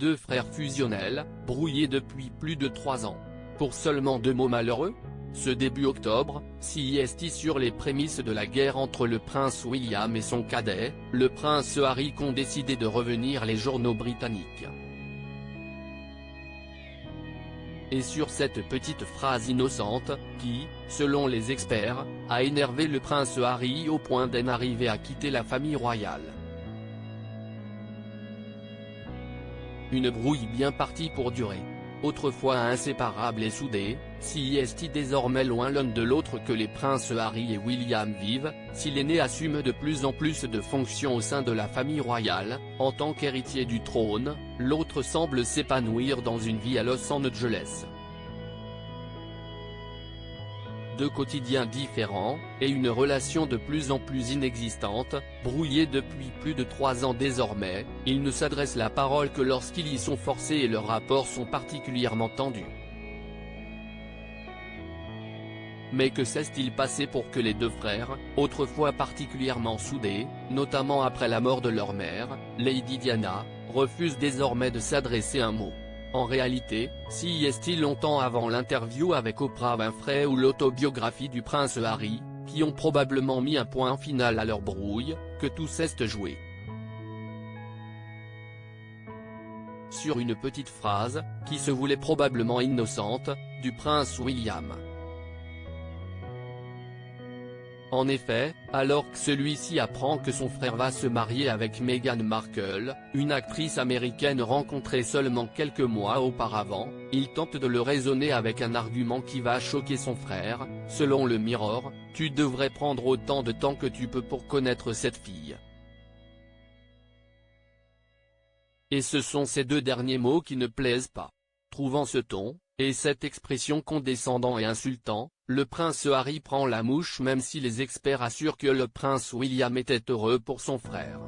Deux frères fusionnels, brouillés depuis plus de 3 ans. Pour seulement 2 mots malheureux? Ce début octobre, CIST sur les prémices de la guerre entre le prince William et son cadet, le prince Harry qu'ont décidé de revenir les journaux britanniques. Et sur cette petite phrase innocente, qui, selon les experts, a énervé le prince Harry au point d'en arriver à quitter la famille royale. Une brouille bien partie pour durer. Autrefois inséparables et soudés, CIST désormais loin l'un de l'autre que les princes Harry et William vivent, si l'aîné assume de plus en plus de fonctions au sein de la famille royale, en tant qu'héritier du trône, l'autre semble s'épanouir dans une vie à Los Angeles. Deux quotidiens différents, et une relation de plus en plus inexistante, brouillés depuis plus de 3 ans désormais, ils ne s'adressent la parole que lorsqu'ils y sont forcés et leurs rapports sont particulièrement tendus. Mais que s'est-il passé pour que les deux frères, autrefois particulièrement soudés, notamment après la mort de leur mère, Lady Diana, refusent désormais de s'adresser un mot? En réalité, CIST longtemps avant l'interview avec Oprah Winfrey ou l'autobiographie du prince Harry, qui ont probablement mis un point final à leur brouille, que tout s'est joué sur une petite phrase, qui se voulait probablement innocente, du prince William. En effet, alors que celui-ci apprend que son frère va se marier avec Meghan Markle, une actrice américaine rencontrée seulement quelques mois auparavant, il tente de le raisonner avec un argument qui va choquer son frère. Selon le Mirror, « Tu devrais prendre autant de temps que tu peux pour connaître cette fille ». Et ce sont ces deux derniers mots qui ne plaisent pas. Trouvant ce ton, et cette expression condescendant et insultant, le prince Harry prend la mouche même si les experts assurent que le prince William était heureux pour son frère.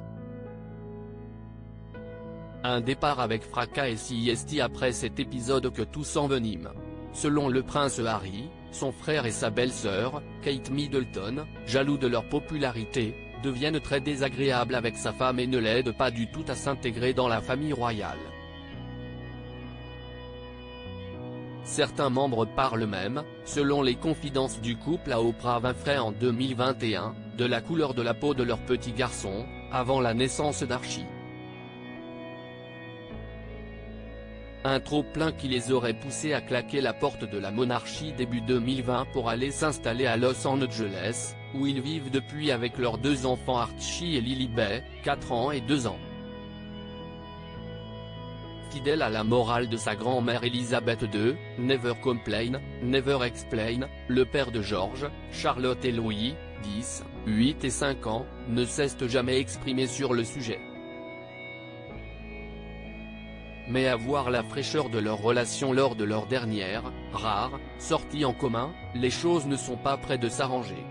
Un départ avec fracas et CIST après cet épisode que tout s'envenime. Selon le prince Harry, son frère et sa belle-sœur, Kate Middleton, jaloux de leur popularité, deviennent très désagréables avec sa femme et ne l'aident pas du tout à s'intégrer dans la famille royale. Certains membres parlent même, selon les confidences du couple à Oprah Winfrey en 2021, de la couleur de la peau de leur petit garçon, avant la naissance d'Archie. Un trop-plein qui les aurait poussés à claquer la porte de la monarchie début 2020 pour aller s'installer à Los Angeles, où ils vivent depuis avec leurs 2 enfants Archie et Lilibet, 4 ans et 2 ans. Fidèle à la morale de sa grand-mère Elisabeth II, Never Complain, Never Explain, le père de George, Charlotte et Louis, 10, 8 et 5 ans, ne cessent jamais exprimés sur le sujet. Mais à voir la fraîcheur de leur relation lors de leur dernière, rare, sortie en commun, les choses ne sont pas près de s'arranger.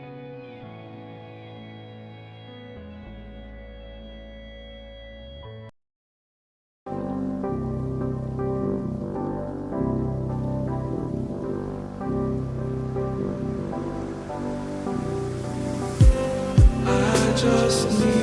Just need